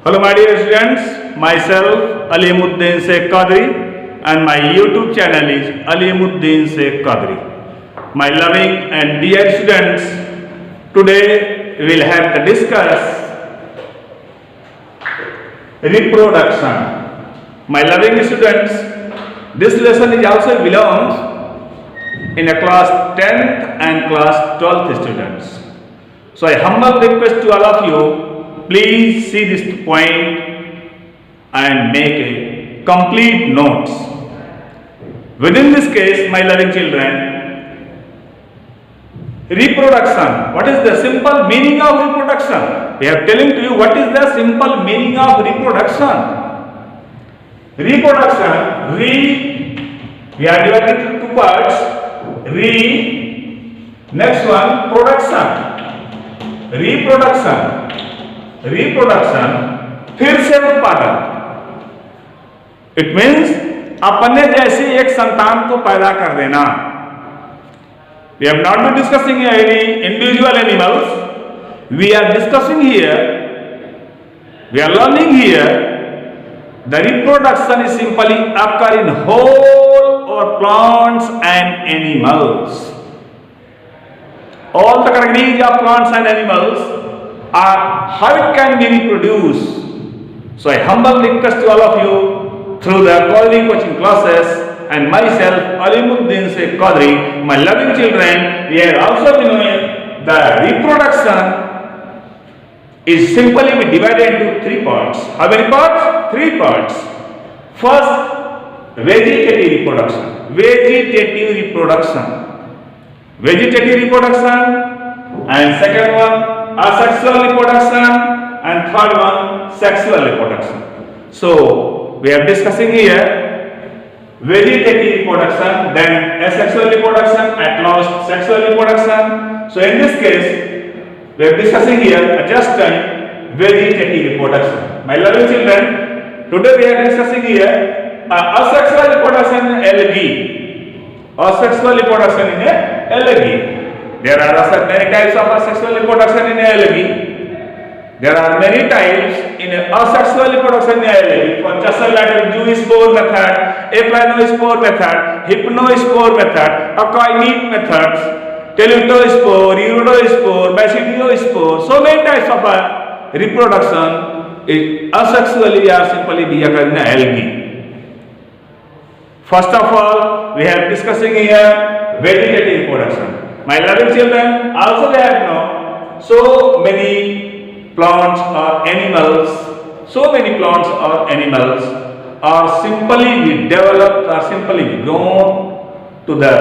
Hello my dear students, myself Alimuddin Sheikh Qadri and my YouTube channel is Alimuddin Sheikh Qadri. My loving and dear students, today we will have to discuss reproduction. My loving students, this lesson is also belongs in a class 10th and class 12th students. So I humble request to all of you, please see this point and make a complete notes. Within this case, my loving children, reproduction. What is the simple meaning of reproduction? We are telling to you what is the simple meaning of reproduction. Reproduction, we are divided into two parts. Next one, production. Reproduction, फिर से उत्पादन. It means अपने जैसे एक संतान को पैदा कर देना. We have not been discussing any individual animals. We are discussing here, we are learning here, the reproduction is simply occur in whole or plants and animals. All the categories of plants and animals are how it can be reproduced. So I humble request to all of you through the quality coaching classes and myself Alimuddin Sheikh Qadri, my loving children, we are also knowing the reproduction is simply divided into three parts. How many parts? Three parts. First, vegetative reproduction. Vegetative reproduction, and second one asexual reproduction, and third one sexual reproduction. So we are discussing here vegetative reproduction, then asexual reproduction, at last sexual reproduction. So in this case we are discussing here just vegetative reproduction. My loving children, today we are discussing here asexual reproduction in algae. Asexual reproduction in algae. There are many types of asexual reproduction in algae. There are many types in asexual reproduction in algae. For just like zoospore method, aplanospore method, hypnospore method, acoinite methods, telutospore, iridospore, basidiospore. So many types of reproduction is asexually or simply be occurring in algae. First of all, we are discussing here vegetative reproduction. My loving children, also they have known so many plants or animals, are simply developed or simply grown to the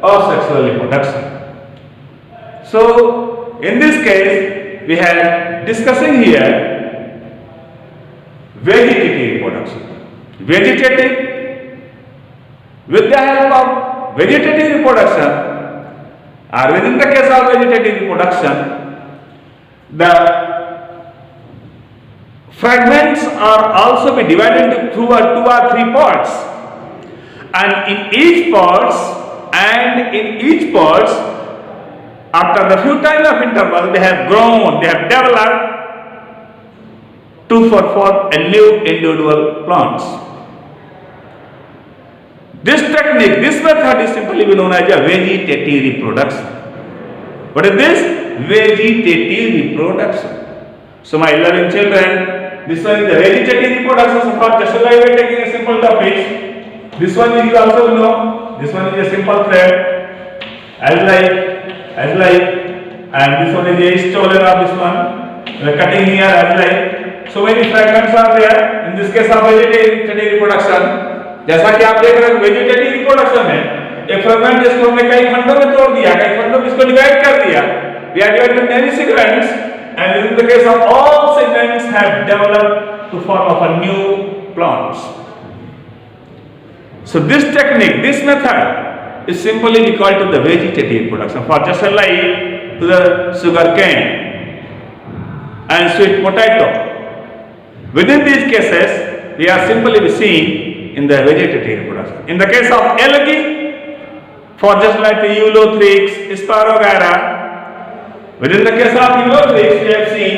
asexual reproduction. So in this case, we are discussing here vegetative reproduction. With the help of vegetative reproduction, or within the case of vegetative reproduction, the fragments are also be divided into two or three parts, and in each parts, after the few time of interval, they have grown, they have developed to form a new individual plants. This technique, this method is simply known as a vegetative reproduction. What is this? Vegetative reproduction. So my loving children, this one is the vegetative reproduction. So for just like we are taking a simple topic, this one is also know, this one is a simple thread, as like, and this one is a stolen of this one. We are cutting here as like. So many fragments are there. In this case of vegetative reproduction, जैसा कि आप देख रहे हैं vegetative reproduction में एक fragment इसको हमने कई खंडों में तोड़ दिया, कई खंडों में इसको डिवाइड कर दिया. We are divided into many segments, and in the case of all segments have developed to form of a new plants. So this technique, this method is simply called to the vegetative reproduction. For just like to the sugar cane and sweet potato. Within these cases, we are simply seeing in the vegetative reproduction. In the case of algae, for just like the Eulothrix, Spirogyra, within the case of Eulothrix, we have seen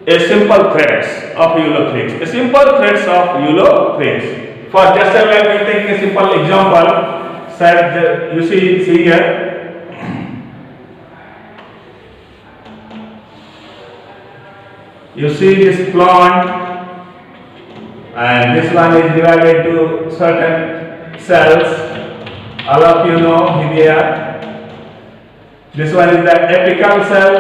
a simple threads of ulothreads. A simple threads of ulothreads. For just like we take a simple example, said you see here. You see this plant, and this one is divided into certain cells. All of you know here. This one is the apical cell,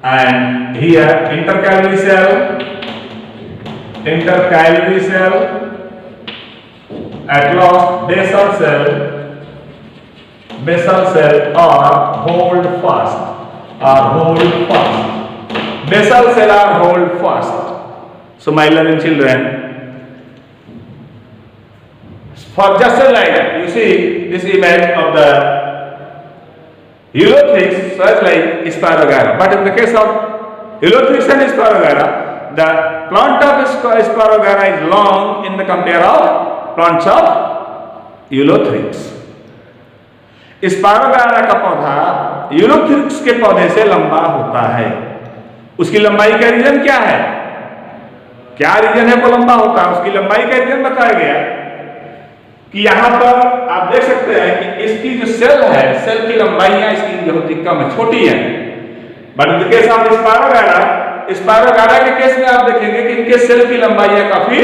and here intercalary cell, at last basal cell are hold fast. Basal cell are hold fast. So my loving children, for just like you see this image of the ulothreads, such like Spirogyra. But in the case of ulothreads and Spirogyra, the plant of Spirogyra is long in the compare of plants of ulothreads. Spirogyra का पौधा Ulothrix के पौधे से लंबा होता है। उसकी लंबाई का रीजन क्या है? क्या रीजन है वो लंबा होता है? उसकी लंबाई का रीजन बताया गया कि यहाँ पर आप देख सकते हैं कि इसकी जो सेल है, सेल की लंबाइयां इसकी जो होती कम है, छोटी है। But in case of spirogyra के केस में आप देखेंगे कि इनके सेल की लंबाइयां काफी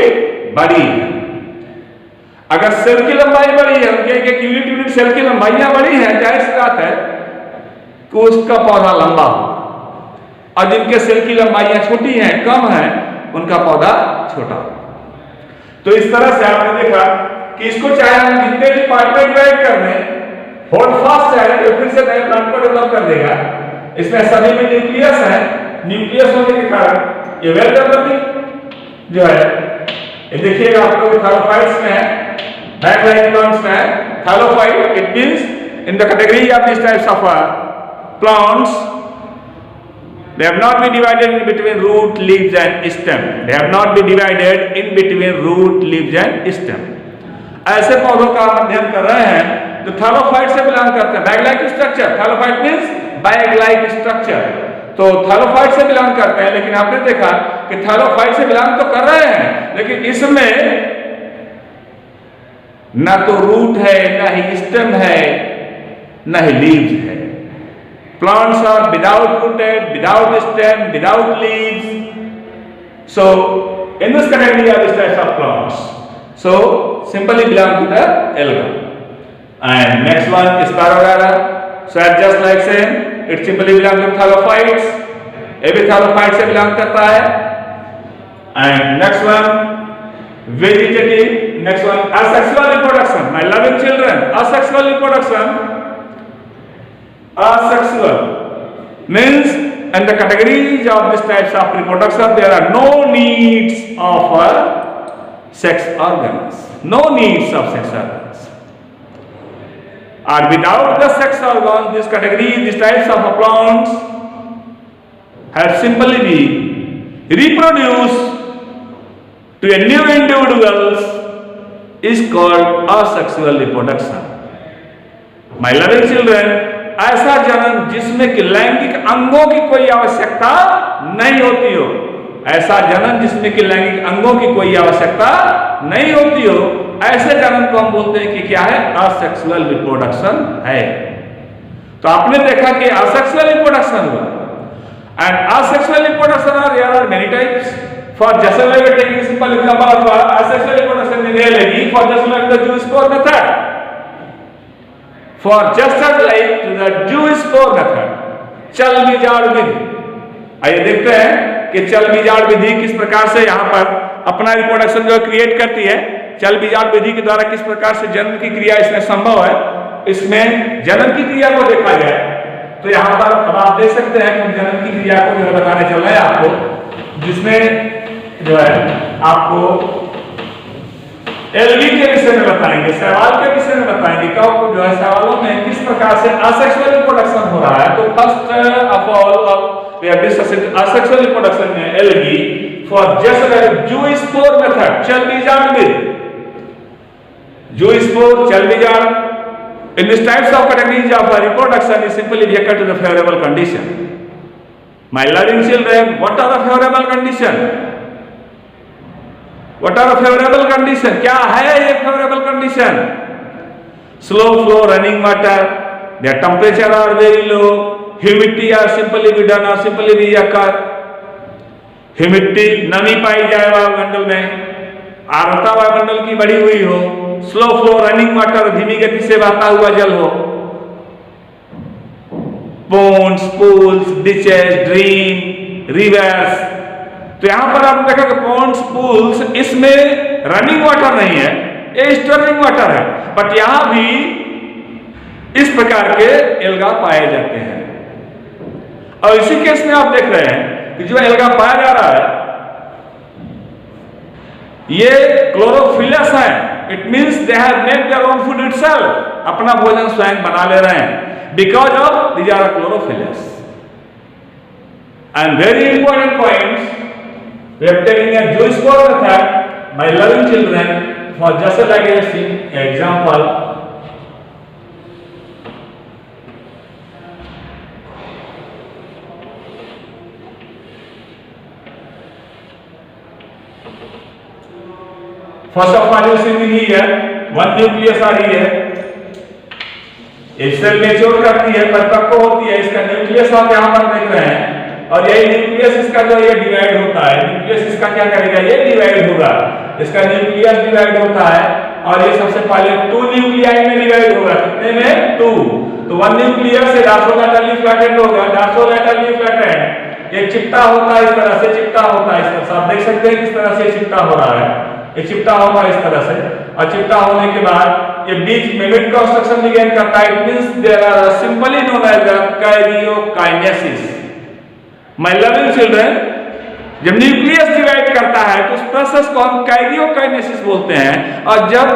बड़ी है। अगर सेल की लंबाई बड़ी है, उनके एक यूनिट सेल की लंबाइयां बड़ी है, जाहिर सी बात है कि उसका पौधा लंबा हो। और जिनके सेल की लंबाइयां छोटी हैं, कम है, उनका पौधा छोटा हो। तो इस तरह से आपने देखा कि इसको चाहे हम जितने भी पार्ट में डिवाइड कर दें, होल्ड फास्ट है तो फिर से नए प्लांट को डेवलप कर देगा। इसमें सभी में न्यूक्लियस है, न्यूक्लियस होने के कारण ये वेल डेवलपिंग जो है, ये देखिएगा आप लोग थैलोफाइट्स में है, बैकलाइन प्लांट्स में है। Thallophyte it means in the category of this types of plants, they have not been divided in between root, leaves and stem. They have not been divided in between root, leaves and stem. ऐसे पौधों का हम अध्ययन कर रहे हैं जो thallophyte से बिलोंग करते हैं। Bag like structure, thallophyte means bag like structure, तो थैलोफाइट से बिलोंग करते हैं। लेकिन आपने देखा कि थैलोफाइट से बिलोंग तो कर रहे हैं, लेकिन इसमें ना तो रूट है, ना ही स्टेम है, ना ही लीव्स है। Plants are without rooted, without stem, without leaves. So, in this category are these types of plants. So, simply belong to the alga. And next one is Spirogyra. So, just like same, it simply belong to thallophytes. Every thallophyte से belong करता है. And next one, vegetative. Next one, asexual reproduction. My loving children, asexual reproduction. Asexual means in the categories of these types of reproduction there are no needs of sex organs. No needs of sex organs. And without the sex organs, this category, these types of plants have simply been reproduced to a new individuals is called asexual reproduction. My loving children, ऐसा जन्म जिसमें कि लैंगिक अंगों की कोई आवश्यकता नहीं होती हो, ऐसा जन्म जिसमें कि लैंगिक अंगों की कोई आवश्यकता नहीं होती हो, ऐसे जन्म को हम बोलते हैं कि क्या है? असेक्सुअल रिप्रोडक्शन है। तो आपने देखा कि असेक्सुअल रिप्रोडक्शन हुआ, and asexual reproduction there are many types. For just like taking simple example of asexual reproduction in algae, for just like the zoospore method, for just as like to the Jewish spore method, चल बीजाड़ विधि। आइए देखते हैं कि चल बीजाड़ विधि किस प्रकार से यहाँ पर अपना रिप्रोडक्शन जो क्रिएट करती है। चल बीजाड़ विधि के द्वारा किस प्रकार से जन्म की क्रिया इसमें संभव है, इसमें जन्म की क्रिया को देखा गया। तो यहाँ पर अब आप देख सकते हैं कि हम जन्म की क्रिया को जो बताने चल रहे हैं आपको, जिसमें जो है आपको एलगी के विषय में बताएंगे, सवाल के विषय में बताएंगे, कब जो है सवालों में किस प्रकार से असेक्सुअल रिप्रोडक्शन हो रहा है। तो first of all we have discussed asexual reproduction में algae for just like zoospore method, चल बीजाड़ विधि, जूइश स्पोर, चल बीजाड़। In this types of categories of reproduction is simply react to the favourable condition. My loving children, what are the favorable condition? What are the favorable condition? क्या है ये favorable condition? Slow flow running water, their temperature are very low, humidity are simply be done or simply be occur. Humidity नमी पाई जाए वायुमंडल में, आर्द्रता वायुमंडल की बढ़ी हुई हो, स्लो फ्लो रनिंग वाटर धीमी गति से बहता हुआ जल हो, पोन्ड्स, पूल्स, डिचेस, ड्रीम, रिवर्स। तो यहां पर आप देखा कि पोन्ड्स, पूल्स, इसमें रनिंग वाटर नहीं है, ये स्टोरिंग वाटर है, बट यहां भी इस प्रकार के एल्गा पाए जाते हैं। और इसी केस में आप देख रहे हैं कि जो एल्गा पाया जा रहा है ये क्लोरोफिलस है। It means they have made their own food itself, अपना भोजन स्वयं बना ले रहे हैं, because of these are chlorophylls. And very important points we are taking a zoospore method by loving children for just like a example. First of all, you see here, one nucleus आ रही है, एक cell mature करती है, परिपक्व होती है, इसका न्यूक्लियस आप यहाँ पर देख रहे हैं, और यही न्यूक्लियस इसका जो ये डिवाइड होता है, न्यूक्लियस इसका क्या करेगा, ये डिवाइड होगा, इसका न्यूक्लियस डिवाइड होता है, और ये सबसे पहले 2 न्यूक्लियाई में डिवाइड होगा, कितने में 2, तो 1 न्यूक्लियस से डार्सोलैटरली फ्लैटेंड होगा, डार्सोलैटरली फ्लैटेंड, एक चिपटा होता है, इस तरह से चिपटा होता है, इस तरह से आप देख सकते हैं किस तरह से चिपटा हो रहा है, एक चिपटा होगा इस तरह से, और चिपटा होने के बाद ये बीच में मिड कंस्ट्रक्शन बिगिन करता है। It means there are simply known as the karyokinesis. My loving children, जब न्यूक्लियस डिवाइड करता है तो उस प्रोसेस को हम कैरियोकाइनेसिस बोलते हैं, और जब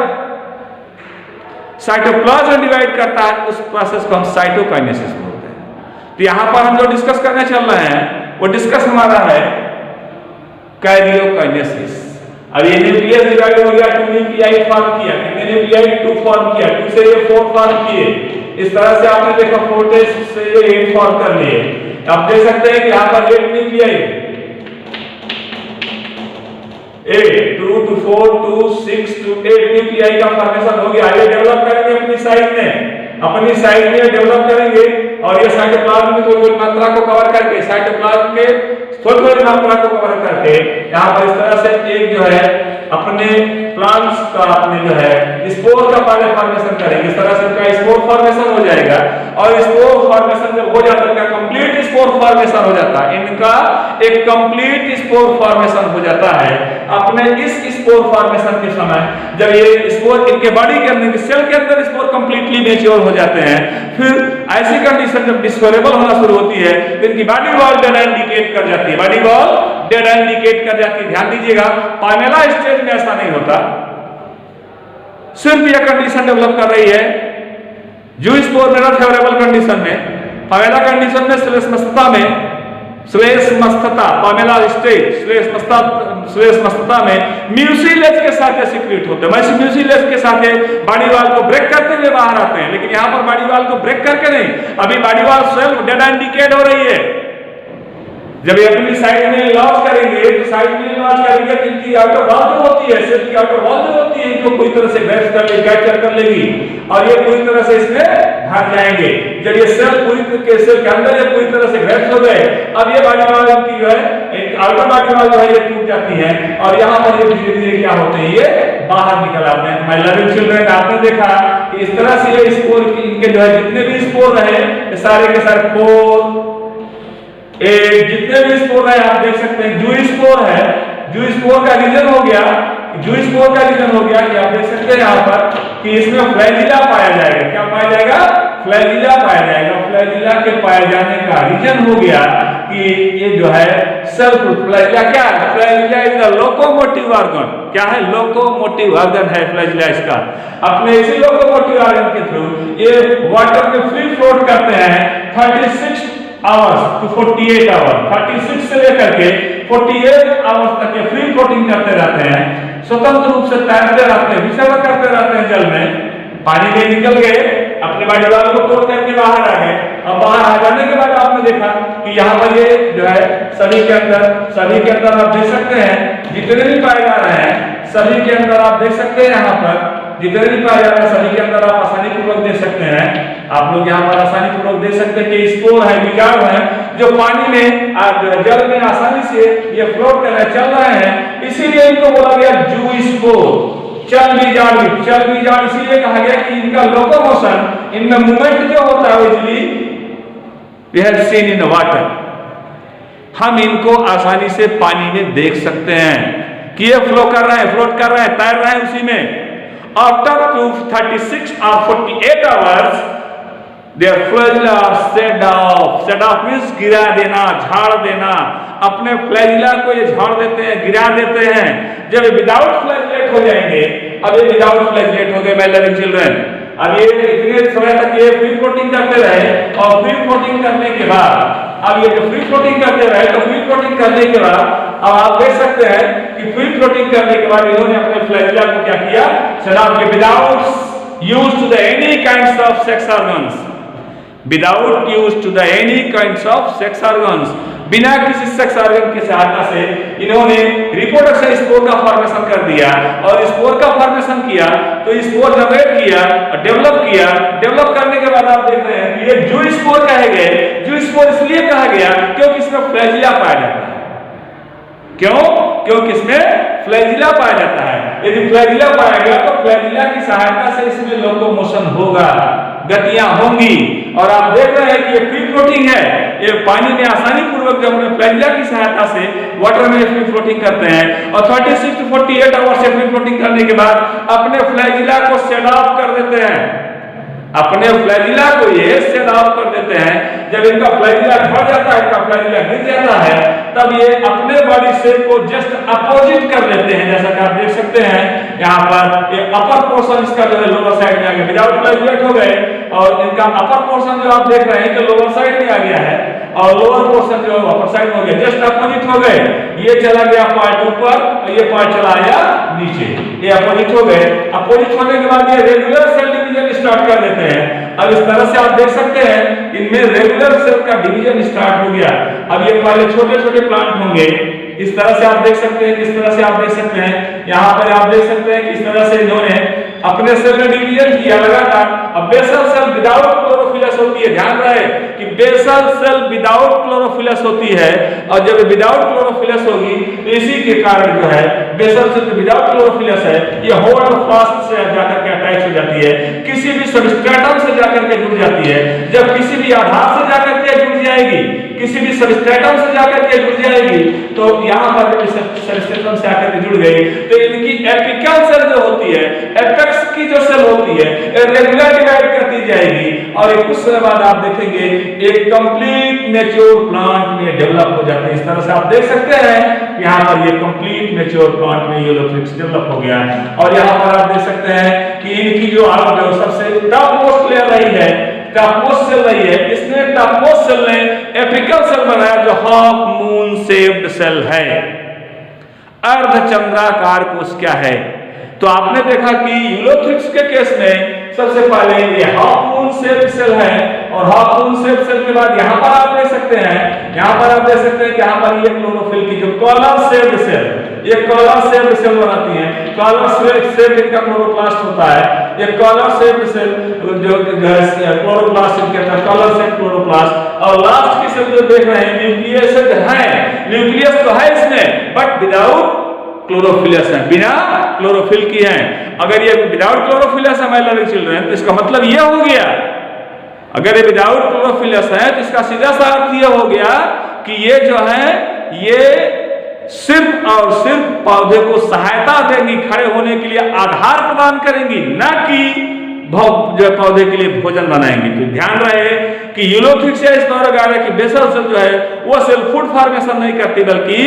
साइटोप्लाज्म डिवाइड करता है उस प्रोसेस को हम साइटोकाइनेसिस बोलते हैं। तो यहां पर हम जो डिस्कस करने चल रहे हैं वो डिस्कस हमारा है कैरियोकाइनेसिस। अब ये न्यूक्लियस डिवाइड हो गया, 2 न्यूक्लियाई फॉर्म किया, कितने न्यूक्लियाई 2 फॉर्म किया, 2 से ये 4 फॉर्म किए, इस तरह से आपने देखा 4 से ये 8 फॉर्म कर लिए। आप देख सकते हैं कि यहाँ पर 8 न्यूक्लियाई, 8 2 to 4 2 6 to 8 न्यूक्लियाई का फॉर्मेशन हो गया। ये डेवलप करेंगे अपनी साइड में डेवलप करेंगे, और ये साइटोप्लाज्म में थोड़ी मात्रा को कवर करके, साइटोप्लाज्म के थोड़ी मात्रा को कवर करके यहाँ पर इस तरह से एक जो है अपने प्लांट्स का अपने जो है स्पोर का पहले फॉर्मेशन करेंगे, इस तरह से उनका स्पोर फॉर्मेशन हो जाएगा, और स्पोर फॉर्मेशन जब हो जाता है, कंप्लीट स्पोर फॉर्मेशन हो जाता है, इनका एक कंप्लीट स्पोर फॉर्मेशन हो जाता है। अपने इस स्पोर फॉर्मेशन के समय जब ये स्पोर इनके बॉडी के अंदर, सेल के अंदर स्पोर कंप्लीटली मैच्योर हो जाते हैं, फिर ऐसी कंडीशन जब डिस्फोरेबल होना शुरू होती है तो इनकी body wall dead and decade कर जाती है, body wall dead and decade कर जाती है। ध्यान दीजिएगा, पामेला स्टेज में ऐसा नहीं होता, सिर्फ यह कंडीशन डेवलप कर रही है ज़ूस्पोर में फेवरेबल कंडीशन में, पामेला कंडीशन में श्लेष्मस्थता पामेला स्टेज श्लेष्मस्थता में म्यूसिलेज के साथ सिक्रीट होते हैं। म्यूसिलेज के साथ बॉडी वॉल को ब्रेक करते हुए बाहर आते हैं, लेकिन यहां पर बॉडी वॉल को ब्रेक करके नहीं, अभी body wall self dead and decade हो रही है। जब ये अपनी साइड में लॉन्च करेंगे तो साइड में लॉन्च करेंगे तो इनकी आउटर वॉल जो होती है, सेल की आउटर वॉल जो होती है, इनको पूरी तरह से ग्रैब कर लेगी, कैप्चर कर लेगी, और ये पूरी तरह से इसमें भाग जाएंगे। जब ये सेल सेल के अंदर ये पूरी तरह से ग्रैब हो गए, अब ये बॉडी वॉल इनकी जो है आउटर बॉडी वॉल जो है ये टूट जाती है, और यहाँ पर ये धीरे धीरे क्या होते हैं, ये बाहर निकल आते हैं। माय लविंग चिल्ड्रन, आपने देखा कि इस तरह से ये स्पोर इनके जो है जितने भी स्पोर रहे सारे के सारे फोर जितने भी स्पोर है आप देख सकते हैं, ज़ूस्पोर है, ज़ूस्पोर का रीजन हो गया, ज़ूस्पोर का रीजन हो गया कि आप देख सकते हैं यहाँ पर कि इसमें फ्लैजिला पाया जाएगा। क्या पाया जाएगा? फ्लैजिला पाया जाएगा। फ्लैजिला के पाए जाने का रीजन हो गया कि ये जो है सेल्फ फ्लैजिला क्या है? Flagella is the locomotive organ. क्या है? लोकोमोटिव ऑर्गन है फ्लैजिला इसका। अपने इसी लोकोमोटिव ऑर्गन के थ्रू ये वाटर में फ्री फ्लोट करते हैं 36 आवर्स टू 48 आवर, 36 से लेकर के 48 आवर्स तक ये फ्री फ्लोटिंग करते रहते हैं, स्वतंत्र रूप से तैरते रहते हैं, विचरण करते रहते हैं जल में। पानी में निकल गए, अपने बॉडी वाल को तोड़ करके बाहर आ गए। अब बाहर आ जाने के बाद आपने देखा कि यहाँ पर ये जो है सभी के अंदर आप देख सकते हैं जितने भी पाए जा रहे हैं, सभी के अंदर आप देख सकते हैं, यहाँ पर जितने भी पाए जा रहे हैं सभी के अंदर आप आसानी पूर्वक देख सकते हैं। आप लोग यहाँ पर आसानी पूर्वक देख सकते हैं कि स्पोर है, कीटाणु है जो पानी में जल में आसानी से ये फ्लोट कर रहे, चल रहे हैं। इसीलिए इनको बोला गया जू स्पोर, चल बीजाणु इसीलिए कहा गया कि इनका लोकोमोशन, इनमें मूवमेंट जो होता है easily we have seen in water. हम इनको आसानी से पानी में देख सकते हैं कि ये फ्लोट कर रहे हैं, तैर रहे हैं उसी में। After 36 or 48 hours, their flagella are set off. Set off means गिरा देना, झाड़ देना। अपने फ्लैजिला को ये झाड़ देते हैं, गिरा देते हैं। जब विदाउट फ्लैजिलेट हो जाएंगे, अब ये विदाउट फ्लैजिलेट हो गए माय लविंग चिल्ड्रन। अब ये इतने समय तक ये फ्री फ्लोटिंग करते रहे और फ्री फ्लोटिंग करने के बाद अब ये जो फ्री फ्लोटिंग करते रहे तो फ्री फ्लोटिंग करने के बाद अब आप देख सकते हैं कि फ्री फ्लोटिंग करने के बाद इन्होंने अपने फ्लैजिला को क्या किया, शराब के without use to the any kinds of sex organs, without use to the any kinds of sex organs, बिना किसी सेक्स ऑर्गन की सहायता से इन्होंने रिप्रोडक्शन स्पोर का फॉर्मेशन कर दिया। और स्पोर का फॉर्मेशन किया तो स्पोर जनरेट किया और डेवलप करने के बाद आप देख रहे हैं कि ये जू स्पोर कहे गए। जू स्पोर इसलिए कहा गया क्योंकि इसमें फ्लैजिला पाया जाता है। क्योंकि इसमें फ्लैजिला पाया जाता है। यदि फ्लैजिला पाया गया तो फ्लैजिला की सहायता से इसमें लोकोमोशन होगा, गतियां होंगी। और आप देख रहे हैं कि ये फ्री फ्लोटिंग है, ये पानी में आसानी पूर्वक जब उन्हें फ्लैजिला की सहायता से वाटर में फ्री फ्लोटिंग करते हैं और 36 to 48 आवर्स से फ्री फ्लोटिंग करने के बाद अपने फ्लैजिला को सेट ऑफ कर देते हैं। अपने फ्लैजिला को ये सेट ऑफ कर देते हैं। जब इनका फ्लैजिला झड़ जाता है, इनका फ्लैजिला गिर जाता है, तब ये अपने बॉडी शेप को जस्ट अपोजिट कर लेते हैं। जैसा कि आप देख सकते हैं यहाँ पर ये अपर पोर्शन इसका जो है लोअर साइड में आ गया, विदाउट फ्लैजिलेट हो गए और इनका अपर पोर्शन जो आप देख रहे हैं कि लोअर साइड में आ गया है और लोअर पोर्शन जो अपर साइड में हो गया, जस्ट अपोजिट हो गए। ये चला गया पार्ट ऊपर और ये पार्ट चला आया नीचे, ये अपोजिट हो गए। अपोजिट होने के बाद ये रेगुलर सेल डिवीजन स्टार्ट कर देते हैं। अब इस तरह से आप देख सकते हैं इनमें रेगुलर सेल का डिवीजन स्टार्ट हो गया। अब ये पहले छोटे-छोटे प्लांट होंगे, इस तरह से आप देख सकते हैं, किस तरह से आप देख सकते हैं यहाँ पर आप देख सकते हैं किस तरह से इन्होंने अपने सेल में डिवीजन किया लगातार। अब बेसल सेल विदाउट क्लोरोफिलस होती है, ध्यान रहे कि बेसल सेल विदाउट क्लोरोफिलस होती है और जब विदाउट क्लोरोफिलस होगी इसी के कारण जो है बेसल सेल विदाउट क्लोरोफिलस है ये होल्ड फास्ट से जाकर के अटैच हो जाती है, किसी भी सबस्ट्रेटम से जाकर के जुड़ जाती है। जब किसी भी आधार से जाकर के जुड़ जाएगी, किसी भी सबस्ट्रेटम से जाकर के जुड़ जाएगी तो यहाँ पर सबस्ट्रेटम से आकर के जुड़ गई तो इनकी एपिकल सेल जो होती है, एपेक्स की जो सेल होती है रेगुलर डिवाइड करती जाएगी और कुछ समय बाद आप देखेंगे एक कंप्लीट मैच्योर प्लांट में डेवलप हो जाते हैं। इस तरह से आप देख सकते हैं यहाँ पर ये कंप्लीट मैच्योर प्लांट में यूलोथ्रिक्स डेवलप हो गया और यहाँ पर आप देख सकते हैं कि इनकी जो सबसे टॉप मोस्ट लेयर रही है, टॉपमोस्ट सेल रही है, इसने टॉपमोस्ट सेल ने एपिकल सेल बनाया जो हाफ मून शेप्ड सेल है, अर्धचंद्राकार कोश क्या है। तो आपने देखा कि यूलोथ्रिक्स के केस में सबसे पहले ये हाफ मून शेप्ड सेल है और हाफ मून शेप्ड सेल के बाद यहाँ पर आप देख सकते हैं, यहाँ पर आप देख सकते हैं कि यहाँ पर ये क्लोरोफिल की जो कॉलर शेप्ड सेल, ये कॉलर शेप्ड सेल बनाती है। कॉलर शेप इनका क्लोरोप्लास्ट होता है। ये कॉलर शेप्ड सेल जो क्लोरोप्लास्ट कहते हैं, कॉलर शेप्ड क्लोरोप्लास्ट। और लास्ट की सेल जो देख रहे हैं न्यूक्लियस है, न्यूक्लियस तो है इसमें बट विदाउट क्लोरोफिलस है, बिना क्लोरोफिल की है। अगर ये विदाउट क्लोरोफिलस है माय लविंग चिल्ड्रन तो इसका मतलब ये हो गया, अगर ये विदाउट क्लोरोफिलस है तो इसका सीधा सा अर्थ ये हो गया कि ये जो है ये सिर्फ और सिर्फ पौधे को सहायता देंगी, खड़े होने के लिए आधार प्रदान करेंगी, ना कि जो पौधे के लिए भोजन बनाएंगे। तो ध्यान रहे कि यूलोथ्रिक्स से इस तरह का है कि बेसल सेल जो है वो सेल फूड फॉर्मेशन नहीं करती बल्कि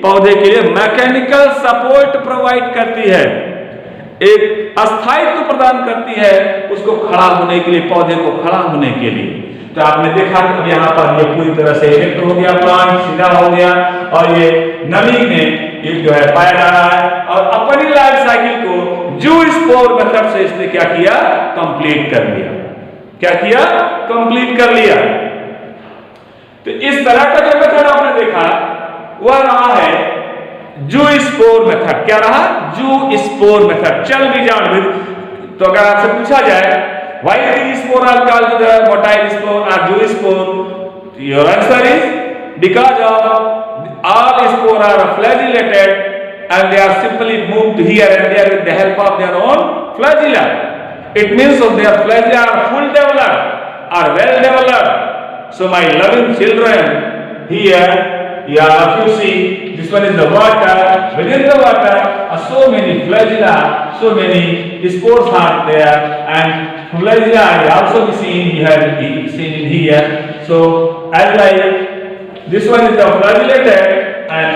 पौधे के लिए मैकेनिकल सपोर्ट प्रोवाइड करती है, एक अस्थायित्व प्रदान करती है उसको खड़ा होने के लिए, पौधे को खड़ा होने के लिए। तो आपने देखा कि अब यहाँ पर ये पूरी तरह से इफेक्ट हो गया, प्लांट सीधा हो गया और ये नमी में एक जो है पाया जा रहा है और अपनी लाइफ साइकिल को जू स्पोर मेथड से इसने क्या किया, कंप्लीट कर दिया। क्या किया, कंप्लीट कर लिया। तो इस तरह का जो मेथड आपने देखा वह रहा है जू स्पोर मेथड। क्या रहा, जू स्पोर मेथड। चल भी जान भी। तो अगर आपसे पूछा जाए why these spore are called the motile spore or Jew spore, your answer is because of all spore are flagellated and they are simply moved here and there with the help of their own flagella. It means of their flagella are full developed, are well developed. So my loving children, here if you see, this one is the water. Within the water are so many flagella, so many spores are there, and flagella are also be seen here. So as like this one is the flagellated, and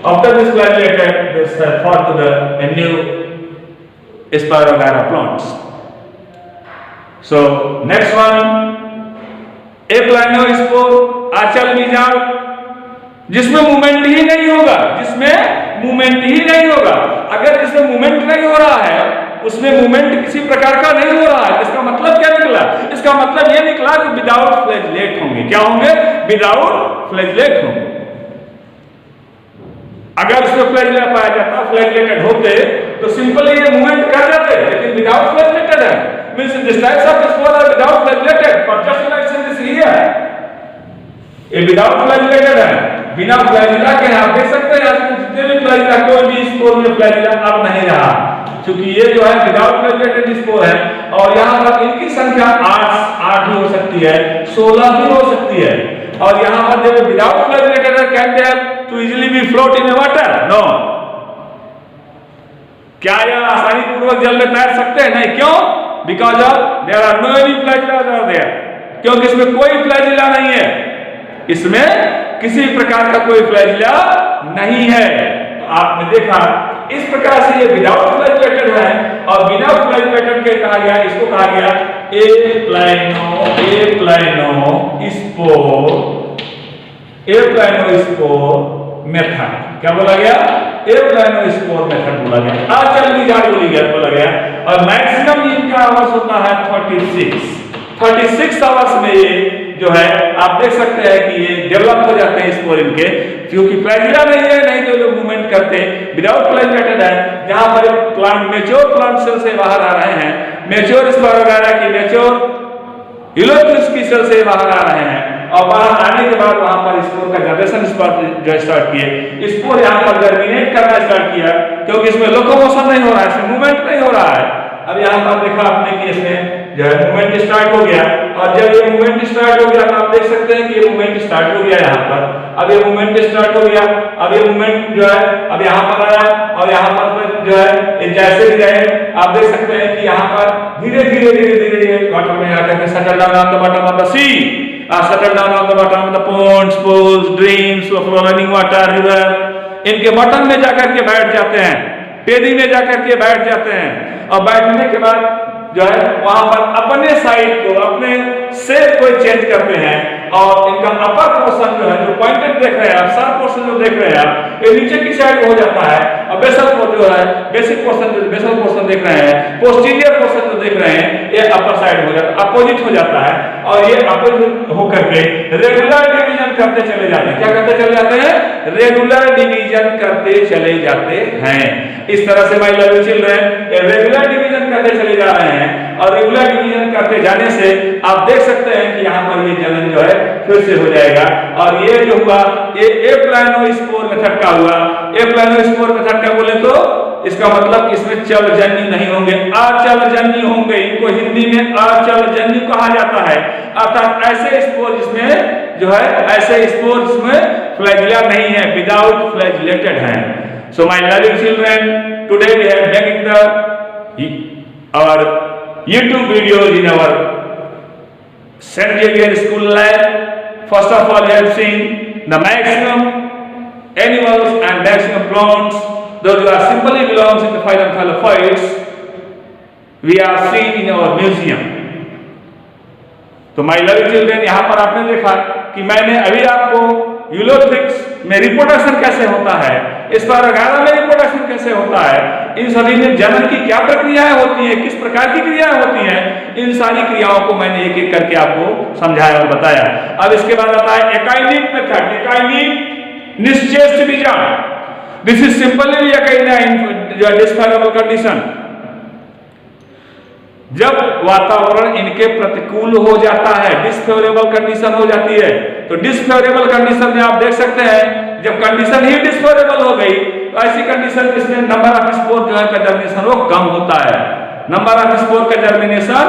after this flagellated, this forth to the new Spirogyra plants. So next one, aplanospore, आंचल बीजाणु, जिसमें movement ही नहीं होगा, जिसमें movement ही नहीं होगा। अगर जिसमें movement नहीं हो रहा है उसमें मूवमेंट किसी प्रकार का नहीं हो रहा है, इसका मतलब क्या निकला, इसका मतलब यह निकला कि विदाउट फ्लैजलेट होंगे। क्या होंगे, विदाउट फ्लैजलेट होंगे। अगर उसमें फ्लैजलेट पाया जाता, फ्लैजलेटेड होते तो सिंपली ये मूवमेंट कर जाते, लेकिन विदाउट फ्लैजलेटेड है, means this types of spore are without flagellated for just like this here. ये विदाउट फ्लैजलेटेड है, बिना फ्लैजिला के। आप देख सकते हैं जितने भी फ्लैजिला, कोई भी स्पोर में फ्लैजिला अब नहीं रहा, क्योंकि ये जो है विदाउट फ्लैजिलेटेड स्पोर है। और यहाँ पर इनकी संख्या 8 भी हो सकती है, 16 भी हो सकती है। और यहाँ पर जब विदाउट फ्लैजिलेटेड है, can they to easily be float in water? No. क्या यह आसानी पूर्वक जल में तैर सकते हैं? नहीं। क्यों? Because of there are no any flagella are there, क्योंकि इसमें कोई फ्लैजिला नहीं है, इसमें किसी प्रकार का कोई फ्लैजिला नहीं है। आपने देखा इस प्रकार से ये विदाउट फ्लैजिलेटेड है, और बिना फ्लैजिलेटेड के कहा गया, इसको कहा गया एप्लानोस्पोर मेथड। क्या बोला गया? एप्लानोस्पोर मेथड बोला गया। आंचल बीजाणु बोला गया। और मैक्सिमम इनका आवर्स होता है 36 आवर्स में ये जो है आप देख सकते हैं कि ये डेवलप हो जाते हैं स्पोर इनके, क्योंकि फ्लैजिला नहीं है, नहीं तो लोग मूवमेंट करते। विदाउट फ्लैजिलेटेड है, जहां पर प्लांट मैच्योर प्लांट सेल से बाहर आ रहे हैं, मैच्योर स्पायरोगायरा की मैच्योर यूलोथ्रिस की सेल से बाहर आ रहे हैं, और बाहर आने के बाद वहां पर स्पोर का जनरेशन जो स्टार्ट किए, स्पोर यहाँ पर जर्मिनेट करना स्टार्ट किया, क्योंकि इसमें लोकोमोशन नहीं हो रहा है, इसमें मूवमेंट नहीं हो रहा है। अब यहाँ पर देखा आपने कि इसमें जो है मूवमेंट स्टार्ट हो गया, और जब ये मूवमेंट स्टार्ट हो गया तो आप देख सकते हैं कि ये मूवमेंट स्टार्ट हो गया यहाँ पर। अब ये मूवमेंट स्टार्ट हो गया, अब ये मूवमेंट जो है अब यहाँ पर आया, और यहाँ पर जो है जैसे भी रहे आप देख सकते हैं कि यहाँ पर धीरे धीरे वाटर में आकर के settle down on the bottom of the sea, settle down on the bottom of the ponds, pools, dreams, running water, river, इनके बॉटम में जाकर के बैठ जाते हैं, पेदी में जाकर के बैठ जाते हैं। और बैठने के बाद जो है वहां पर अपने साइड को, अपने शेप को चेंज करते हैं, और इनका अपर पोर्शन जो है, जो पॉइंटेड देख रहे हैं आप, सब पोर्शन जो देख रहे हैं आप, ये नीचे की साइड हो जाता है, और बेसल जो है बेसिक पोर्शन, बेसल पोर्शन देख रहे हैं, पोस्टीरियर पोर्शन जो देख रहे हैं, ये अपर साइड हो जाता है, अपोजिट हो जाता है, और ये अपोजिट होकर के रेगुलर डिवीजन करते चले जाते हैं। क्या करते चले जाते हैं? रेगुलर डिवीजन करते चले जाते हैं। इस तरह से my love children regular division करते चले जा रहे हैं, और रेगुलर डिवीजन करते जाने से आप देख सकते हैं कि यहाँ पर ये जनन जो है फिर से हो जाएगा। और ये जो हुआ ये एप्लानोस्पोर मेथड का हुआ। एप्लानोस्पोर मेथड का बोले तो इसका मतलब इसमें चलजन्य नहीं होंगे, अचलजन्य होंगे। इनको हिंदी में अचलजन्य कहा जाता है, अर्थात ऐसे स्पोर जिसमें जो है ऐसे स्पोर जिसमें फ्लैजिला नहीं है, विदाउट फ्लैजिलेटेड है। So my lovely children, today we are making our YouTube videos in our St. Xavier School Lab. First of all, we have seen the maximum animals and maximum plants, those who are simply belongs in the phylum Thallophoids, we are seen in our museum. तो my lovely children, यहाँ पर आपने देखा कि मैंने अभी आपको Ulothrix में रिप्रोडक्शन कैसे होता है, स्पायरोगायरा में रिप्रोडक्शन कैसे कैसे होता है, इन सभी में जनन की क्या प्रक्रियाएं होती हैं, किस प्रकार की क्रियाएं होती हैं, इन सारी क्रियाओं को मैंने एक एक करके आपको समझाया और बताया। अब इसके बाद आता है एकाइनिक मेथड। एकाइनिक निश्चेष्ट बीजाणु, दिस इज सिंपली डिसफेवरेबल कंडीशन। जब वातावरण इनके प्रतिकूल हो जाता है, डिसफेवरेबल कंडीशन हो जाती है, तो डिसफेवरेबल कंडीशन में आप देख सकते हैं जब कंडीशन ही डिसफेवरेबल हो गई तो ऐसी कंडीशन जिसमें नंबर ऑफ स्पोर जो है का जर्मिनेशन वो कम होता है। नंबर ऑफ स्पोर का जर्मिनेशन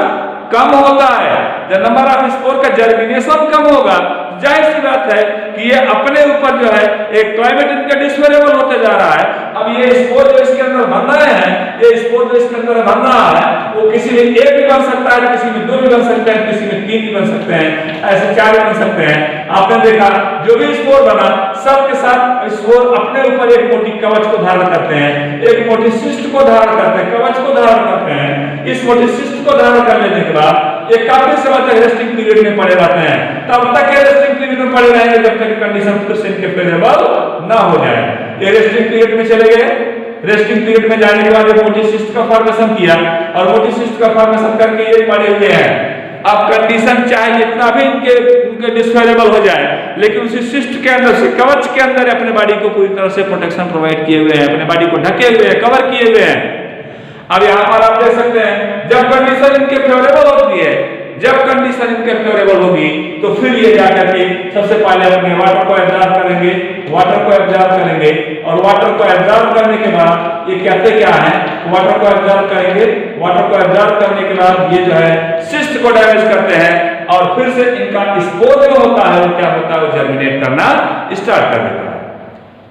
कम होता है। जब नंबर ऑफ स्पोर का जर्मिनेशन कम होगा, जाहिर सी बात है कि ये अपने ऊपर जो है एक क्लाइमेट इनका डिसफेवरेबल होते जा रहा है। अब ये स्पोर जो इसके अंदर बन रहे हैं, ये स्पोर जो इसके अंदर बन रहा है वो किसी में एक भी बन सकता है, किसी में दो भी बन सकते हैं, किसी में तीन भी बन सकते हैं, ऐसे चार भी बन सकते हैं। आपने देखा जो भी स्पोर बना सबके साथ स्पोर अपने ऊपर एक मोटी कवच को धारण करते हैं, एक मोटी सिस्ट को धारण करते हैं, कवच को धारण करते हैं। इस मोटी सिस्ट को धारण कर लेने के बाद ये काफी समय तक रेस्टिंग पीरियड में पड़े रहते हैं। तब तक ये रेस्टिंग पीरियड में पड़े रहेंगे जब तक कंडीशन फिर से इनके फेवरेबल ना हो जाए। ये रेस्टिंग पीरियड में चले गए, रेस्टिंग पीरियड में जाने के बाद ये मोटी सिस्ट का फॉर्मेशन किया और मोटी सिस्ट का फॉर्मेशन करके ये पड़े हुए हैं। अब कंडीशन चाहे जितना भी इनके डिसफेवरेबल हो जाए, लेकिन उसी सिस्ट के अंदर से कवच के अंदर अपने बॉडी को पूरी तरह से प्रोटेक्शन प्रोवाइड किए हुए हैं, अपने बॉडी को ढके हुए हैं, कवर किए हुए हैं। अब यहाँ पर आप देख सकते हैं जब कंडीशन इनके फेवरेबल होती है, जब कंडीशन इनके फेवरेबल होगी तो फिर ये जाकर के सबसे पहले अपने वाटर को एब्जॉर्ब करेंगे, वाटर को एब्जॉर्ब करेंगे और वाटर को एब्जॉर्ब करने के बाद ये कहते क्या है, वाटर को एब्जॉर्ब करेंगे, वाटर को एब्जॉर्ब करने के बाद ये जो है सिस्ट को डैमेज करते हैं और फिर से इनका स्पोर जो होता है वो क्या होता है, वो जर्मिनेट करना स्टार्ट कर देता है।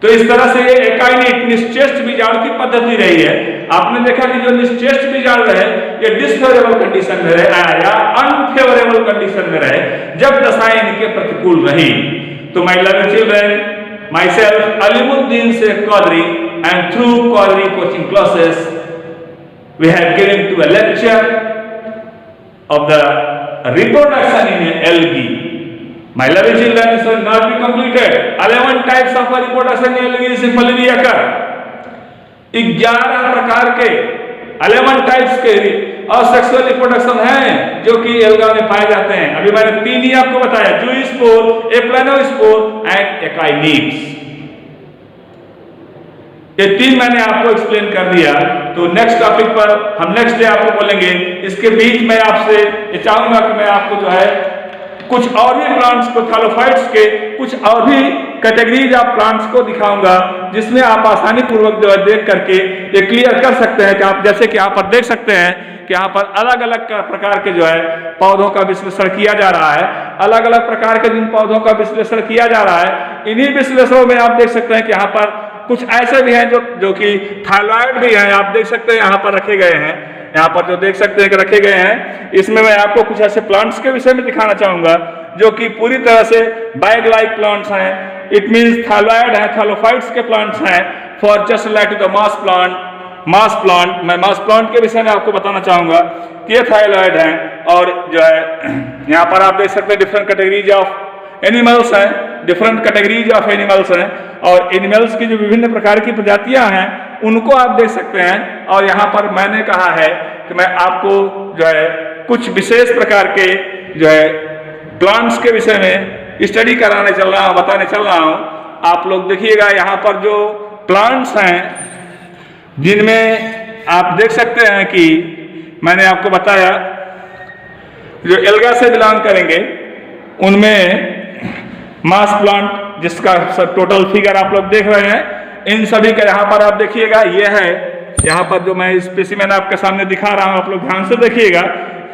तो इस तरह से ये एकाइनिक निश्चेष्ट बीजाणु की पद्धति रही है। आपने देखा कि जो निश्चेष्ट बीजाणु रहे ये डिसफेवरेबल कंडीशन में रहे या अनफेवरेबल कंडीशन में रहे जब दशाएं इनके प्रतिकूल रही। तो my loved children, myself Alimuddin Sheikh Qadri, and through Qadri coaching classes we have given to a lecture of the reproduction in algae. My lovely children, this will not be completed. 11 types of reproduction in algae simply occur. 11 प्रकार के 11 types के asexual reproduction हैं जो कि alga में पाए जाते हैं। अभी मैंने 3 ही आपको बताया, जूस्पोर, एप्लानोस्पोर एंड एकाइनिक्स। ये 3 मैंने आपको एक्सप्लेन कर दिया। तो नेक्स्ट टॉपिक पर हम नेक्स्ट डे आपको बोलेंगे। इसके बीच में आपसे ये चाहूंगा कि मैं आपको जो है कुछ और भी प्लांट्स को, थैलोफाइट्स के कुछ और भी कैटेगरीज ऑफ प्लांट्स को दिखाऊंगा जिसमें आप आसानी पूर्वक जो है देख करके ये क्लियर कर सकते हैं कि आप जैसे कि यहाँ पर देख सकते हैं कि यहाँ पर अलग अलग प्रकार के जो है पौधों का विश्लेषण किया जा रहा है। अलग अलग प्रकार के जिन पौधों का विश्लेषण किया जा रहा है, इन्हीं विश्लेषणों में आप देख सकते हैं कि यहाँ पर कुछ ऐसे भी हैं जो कि थायराइड भी हैं, आप देख सकते हैं यहाँ पर रखे गए हैं। यहाँ पर जो देख सकते हैं कि रखे गए हैं, इसमें मैं आपको कुछ ऐसे प्लांट्स के विषय में दिखाना चाहूंगा जो कि पूरी तरह से बैग लाइक प्लांट्स हैं। इट मींस थायराइड है, थैलोफाइट्स के प्लांट्स हैं for just like to the moss plant. मैं मास प्लांट के विषय में आपको बताना चाहूंगा कि ये थायराइड हैं और जो है यहाँ पर आप देख सकते हैं डिफरेंट कैटेगरीज ऑफ एनिमल्स हैं, डिफरेंट कैटेगरीज ऑफ एनिमल्स हैं और एनिमल्स की जो विभिन्न प्रकार की प्रजातियां हैं उनको आप देख सकते हैं। और यहाँ पर मैंने कहा है कि मैं आपको जो है कुछ विशेष प्रकार के जो है प्लांट्स के विषय में स्टडी कराने चल रहा हूँ, बताने चल रहा हूँ। आप लोग देखिएगा यहाँ पर जो प्लांट्स हैं जिनमें आप देख सकते हैं कि मैंने आपको बताया जो एल्गा से बिलोंग करेंगे उनमें मास प्लांट जिसका टोटल फिगर आप लोग देख रहे हैं, इन सभी का यहाँ पर आप देखिएगा ये है। यहाँ पर जो मैं स्पेसिमेन आपके सामने दिखा रहा हूँ, आप लोग ध्यान से देखिएगा।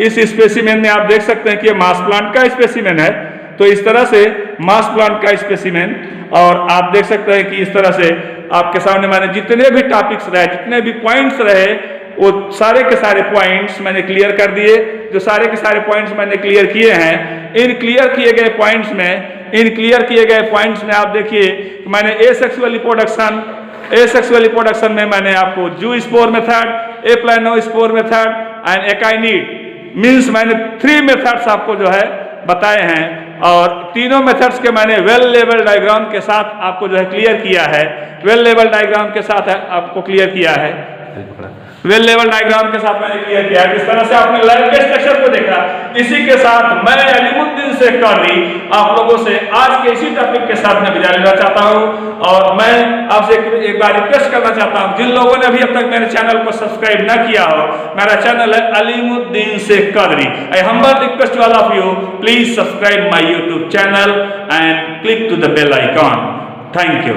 इस स्पेसिमेन में आप देख सकते हैं कि ये मास प्लांट का स्पेसिमेन है। तो इस तरह से मास प्लांट का स्पेसिमेन, और आप देख सकते हैं कि इस तरह से आपके सामने मैंने जितने भी टॉपिक्स रहे, जितने भी पॉइंट्स रहे, वो सारे के सारे पॉइंट्स मैंने क्लियर कर दिए। जो सारे के सारे पॉइंट्स मैंने क्लियर किए हैं, इन क्लियर किए गए पॉइंट्स में आप देखिए मैंने एसेक्सुअल रिप्रोडक्शन में मैंने आपको zoospore method, aplanospore method and akinete means मैंने 3 मेथड्स आपको जो है बताए हैं। और तीनों मेथड्स के मैंने वेल लेवल डायग्राम के साथ आपको जो है क्लियर किया है, वेल लेवल डायग्राम के साथ आपको क्लियर किया है, वेल लेवल डायग्राम के साथ मैंने क्लियर किया। जिस तरह से आपने लाइव के स्ट्रक्चर को देखा, इसी के साथ मैं अलीमुद्दीन शेख कादरी आप लोगों से आज के इसी टॉपिक के साथ मैं विदा लेना चाहता हूं। और मैं आपसे एक बार रिक्वेस्ट करना चाहता हूं, जिन लोगों ने अभी अब तक मेरे चैनल को सब्सक्राइब ना किया हो, मेरा चैनल है Alimuddin Sheikh Qadri. I humble request to all of you, please subscribe my YouTube channel and click to the bell icon. Thank you.